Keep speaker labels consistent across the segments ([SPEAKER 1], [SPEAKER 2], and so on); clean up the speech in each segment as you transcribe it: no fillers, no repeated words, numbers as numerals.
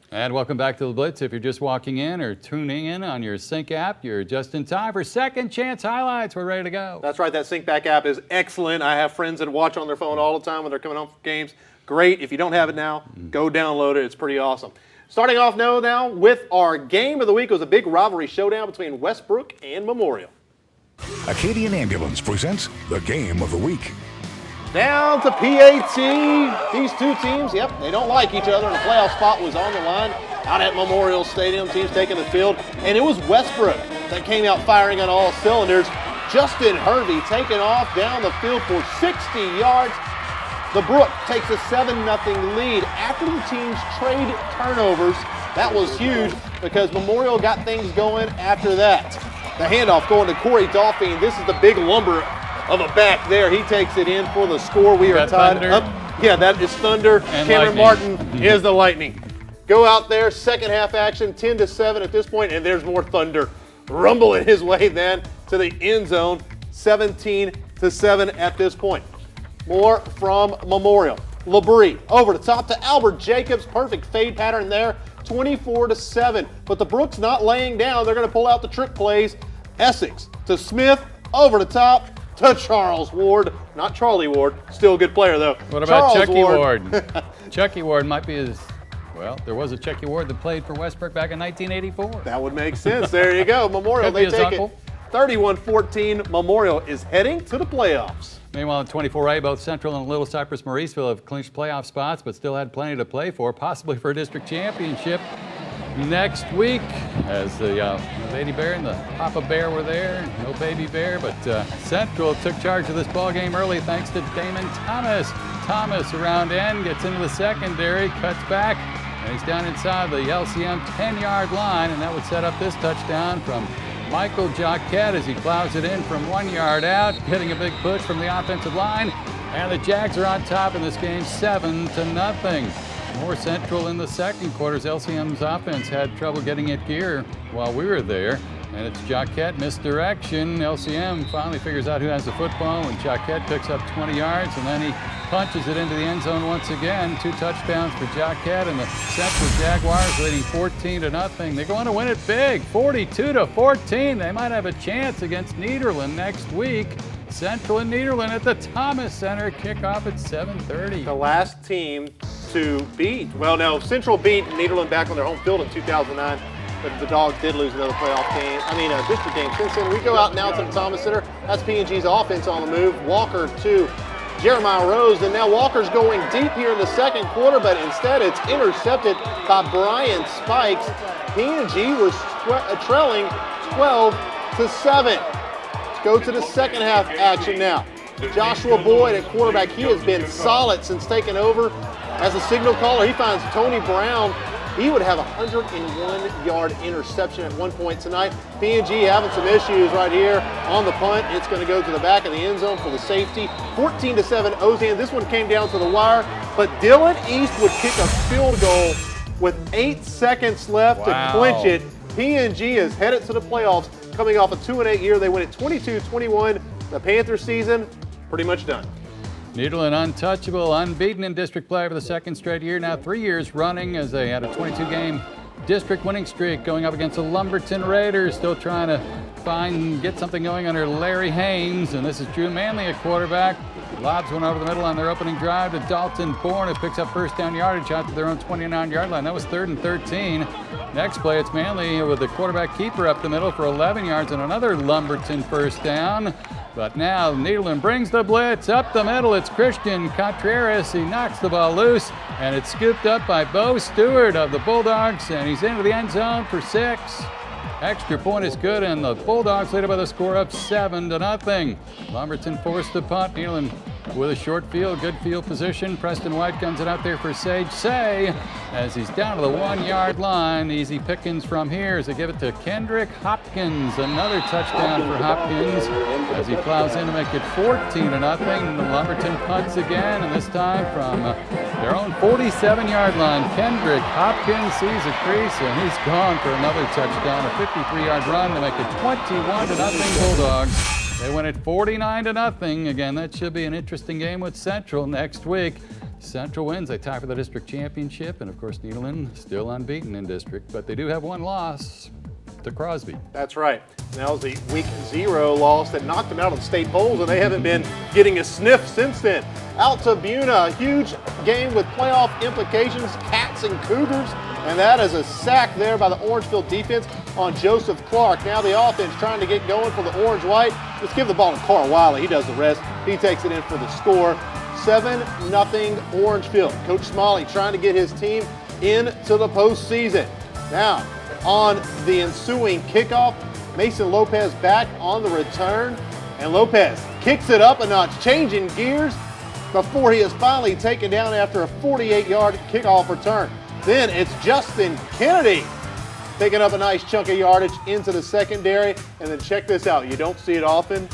[SPEAKER 1] And welcome back to the Blitz. If you're just walking in or tuning in on your Sync app, you're just in time for Second Chance Highlights. We're ready to go.
[SPEAKER 2] That's right. That Sync Back app is excellent. I have friends that watch on their phone all the time when they're coming home from games. Great. If you don't have it now, go download it. It's pretty awesome. Starting off now with our game of the week. It was a big rivalry showdown between Westbrook and Memorial.
[SPEAKER 3] Acadian Ambulance presents the game of the week.
[SPEAKER 2] Down to PAT. These two teams, they don't like each other, and the playoff spot was on the line out at Memorial Stadium. Teams taking the field, and it was Westbrook that came out firing on all cylinders. Justin Hervey taking off down the field for 60 yards. The Brook takes a 7-0 lead after the teams trade turnovers. That was huge because Memorial got things going after that. The handoff going to Corey Dolphine. This is the big lumber of a back there. He takes it in for the score. We are tied up. Yeah, that is Thunder.
[SPEAKER 1] And
[SPEAKER 2] Cameron
[SPEAKER 1] Lightning.
[SPEAKER 2] Martin is the Lightning. Go out there, second half action, 10-7 at this point, and there's more Thunder rumbling his way then to the end zone, 17-7 at this point. More from Memorial. Labrie over the top to Albert Jacobs. Perfect fade pattern there, 24-7. But the Brooks not laying down. They're going to pull out the trick plays. Essex to Smith, over the top to Charles Ward. Not Charlie Ward. Still a good player, though.
[SPEAKER 1] What about
[SPEAKER 2] Charles
[SPEAKER 1] Chucky Ward? Chucky Ward might be his, well, there was a Chucky Ward that played for Westbrook back in 1984.
[SPEAKER 2] That would make sense. There you go. Memorial,
[SPEAKER 1] Could be
[SPEAKER 2] they
[SPEAKER 1] his
[SPEAKER 2] take
[SPEAKER 1] uncle.
[SPEAKER 2] it 31-14. Memorial is heading to the playoffs.
[SPEAKER 1] Meanwhile, in 24A, both Central and Little Cypress Mauriceville have clinched playoff spots, but still had plenty to play for, possibly for a district championship next week, as the Lady Bear and the Papa Bear were there. No Baby Bear, but Central took charge of this ball game early thanks to Damon Thomas. Thomas around end, gets into the secondary, cuts back, and he's down inside the LCM 10-yard line, and that would set up this touchdown from Michael Jacquette as he plows it in from 1 yard out, getting a big push from the offensive line. And the Jags are on top in this game, 7-0. More Central in the second quarters. LCM's offense had trouble getting it gear while we were there. And it's Jacquette misdirection. LCM finally figures out who has the football when Jacquette picks up 20 yards, and then he punches it into the end zone once again. 2 touchdowns for Jacquette, and the Central Jaguars leading 14-0. They go on to win it big, 42-14. They might have a chance against Nederland next week. Central and Nederland at the Thomas Center. Kickoff at 7:30.
[SPEAKER 2] The last team to beat, well, no, Central beat Nederland back on their home field in 2009. But the Dogs did lose another playoff game. District game. Since then, we go out now to the Thomas Center. That's P&G's offense on the move. Walker to Jeremiah Rose, and now Walker's going deep here in the second quarter, but instead it's intercepted by Brian Spikes. P&G was trailing 12-7. Let's go to the second half action now. Joshua Boyd at quarterback. He has been solid since taking over as a signal caller. He finds Tony Brown. He would have a 101-yard interception at one point tonight. P&G having some issues right here on the punt. It's going to go to the back of the end zone for the safety. 14-7 Ozan. This one came down to the wire, but Dylan East would kick a field goal with 8 seconds left to clinch it. P&G is headed to the playoffs, coming off a 2-8 year. They win at 22-21. The Panthers season pretty much done.
[SPEAKER 1] Nederland untouchable, unbeaten in district play for the second straight year, now 3 years running, as they had a 22-game district winning streak going up against the Lumberton Raiders, still trying to get something going under Larry Haynes. And this is Drew Manley at quarterback. Lobs went over the middle on their opening drive to Dalton Bourne, who picks up first down yardage out to their own 29-yard line. That was 3rd and 13. Next play, it's Manley with the quarterback keeper up the middle for 11 yards and another Lumberton first down. But now Nederland brings the blitz up the middle. It's Christian Contreras. He knocks the ball loose, and it's scooped up by Bo Stewart of the Bulldogs, and he's into the end zone for 6. Extra point is good, and the Bulldogs lead by the score of 7-0. Lumberton forced the punt. Nederland with a short field, good field position. Preston White guns it out there for Sage Say as he's down to the 1 yard line. Easy pickings from here as they give it to Kendrick Hopkins. Another touchdown for Hopkins as he plows in to make it 14-0. Lumberton punts again, and this time from their own 47-yard line. Kendrick Hopkins sees a crease, and he's gone for another touchdown. A 53-yard run to make it 21-0 Bulldogs. They win it 49-0. Again, that should be an interesting game with Central next week. Central wins. They tie for the district championship. And, of course, Needleton still unbeaten in district. But they do have one loss to Crosby.
[SPEAKER 2] That's right. That was the week 0 loss that knocked them out on state polls, and they haven't been getting a sniff since then. Out to Buna, huge game with playoff implications, Cats and Cougars, and that is a sack there by the Orangeville defense on Joseph Clark. Now the offense trying to get going for the Orange-White. Let's give the ball to Carl Wiley. He does the rest. He takes it in for the score. 7-0 Orangeville. Coach Smalley trying to get his team into the postseason. Now, on the ensuing kickoff, Mason Lopez back on the return, and Lopez kicks it up a notch, changing gears before he is finally taken down after a 48-yard kickoff return. Then it's Justin Kennedy picking up a nice chunk of yardage into the secondary, and then check this out. You don't see it often,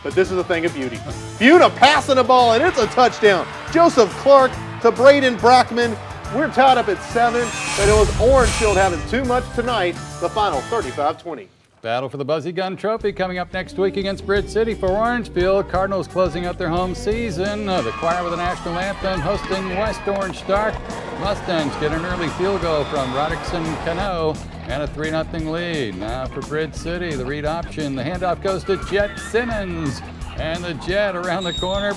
[SPEAKER 2] but this is a thing of beauty. Buna passing the ball, and it's a touchdown. Joseph Clark to Braden Brockman. We're tied up at 7, but it was Orangeville having too much tonight. The final 35-20.
[SPEAKER 1] Battle for the Buzzy Gun Trophy coming up next week against Blitz City for Orangeville. Cardinals closing out their home season. The choir with the national anthem hosting West Orange Stark. Mustangs get an early field goal from Roderickson Cano and a 3-0 lead. Now for Blitz City, the read option. The handoff goes to Jet Simmons. And the Jet around the corner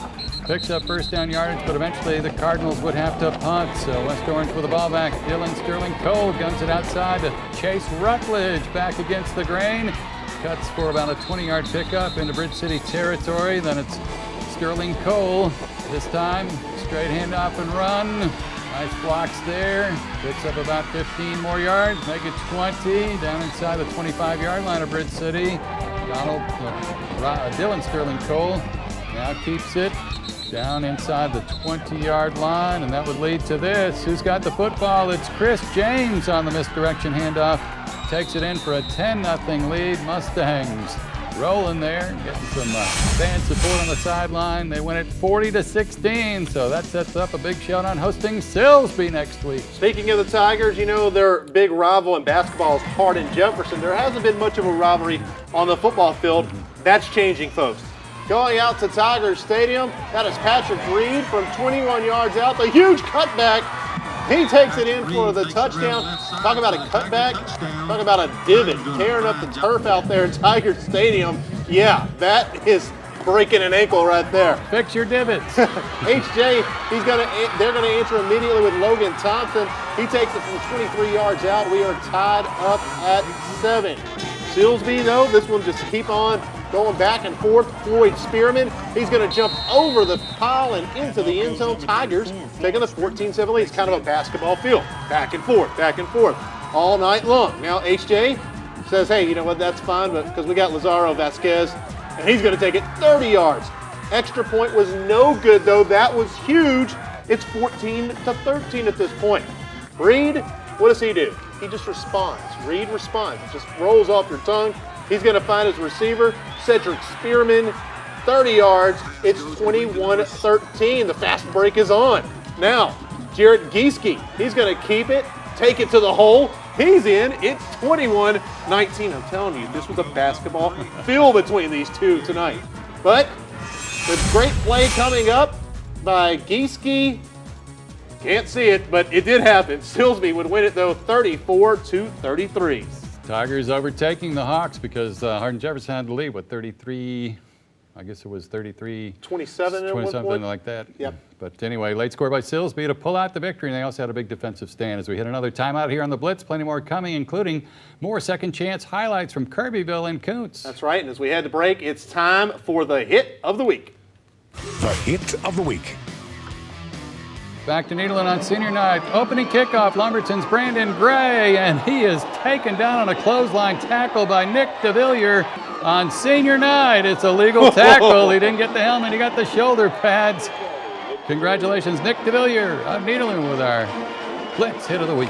[SPEAKER 1] picks up first down yardage, but eventually the Cardinals would have to punt. So West Orange with the ball back. Dylan Sterling Cole guns it outside to Chase Rutledge back against the grain. Cuts for about a 20-yard pickup into Bridge City territory. Then it's Sterling Cole. This time, straight handoff and run. Nice blocks there. Picks up about 15 more yards. Make it 20 down inside the 25-yard line of Bridge City. Dylan Sterling Cole now keeps it down inside the 20-yard line, and that would lead to this. Who's got the football? It's Chris James on the misdirection handoff. Takes it in for a 10-0 lead. Mustangs rolling there, getting some fan support on the sideline. They win it 40-16, so that sets up a big showdown hosting Silsbee next week.
[SPEAKER 2] Speaking of the Tigers, you know their big rival in basketball is Hardin Jefferson. There hasn't been much of a rivalry on the football field. That's changing, folks. Going out to Tigers Stadium, that is Patrick Reed from 21 yards out. The huge cutback. He takes it in for the touchdown. Talk about a cutback. Talk about a divot tearing up the turf out there in Tiger Stadium. Yeah, that is breaking an ankle right there.
[SPEAKER 1] Fix your divots.
[SPEAKER 2] HJ, they're gonna answer immediately with Logan Thompson. He takes it from 23 yards out. We are tied up at 7. Silsbee, though, this one just keep on going back and forth. Floyd Spearman, he's going to jump over the pile and into the end zone. Tigers taking the 14-7 lead. It's kind of a basketball field. Back and forth, all night long. Now HJ says, hey, you know what, that's fine, but because we got Lazaro Vasquez, and he's going to take it 30 yards. Extra point was no good, though. That was huge. It's 14-13 at this point. Reed, what does he do? He just responds. Reed responds. It just rolls off your tongue. He's going to find his receiver, Cedric Spearman, 30 yards. It's 21-13. The fast break is on. Now, Jarrett Gieske, he's going to keep it, take it to the hole. He's in. It's 21-19. I'm telling you, this was a basketball field between these two tonight. But the great play coming up by Gieske. Can't see it, but it did happen. Silsbee would win it, though, 34-33.
[SPEAKER 1] Tigers overtaking the Hawks because Hardin Jefferson had the lead, 33, I guess it was 33.
[SPEAKER 2] 27 at one point?
[SPEAKER 1] Something like that.
[SPEAKER 2] Yep.
[SPEAKER 1] But anyway, late score by Silsbee to pull out the victory, and they also had a big defensive stand as we hit another timeout here on the Blitz. Plenty more coming, including more second chance highlights from Kirbyville and Kuntz.
[SPEAKER 2] That's right, and as we head to break, it's time for the hit of the week.
[SPEAKER 3] The hit of the week.
[SPEAKER 1] Back to Needleton on senior night. Opening kickoff, Lumberton's Brandon Gray, and he is taken down on a clothesline tackle by Nick DeVillier on senior night. It's a legal tackle. He didn't get the helmet, he got the shoulder pads. Congratulations, Nick DeVillier of Needleton with our Blitz hit of the week.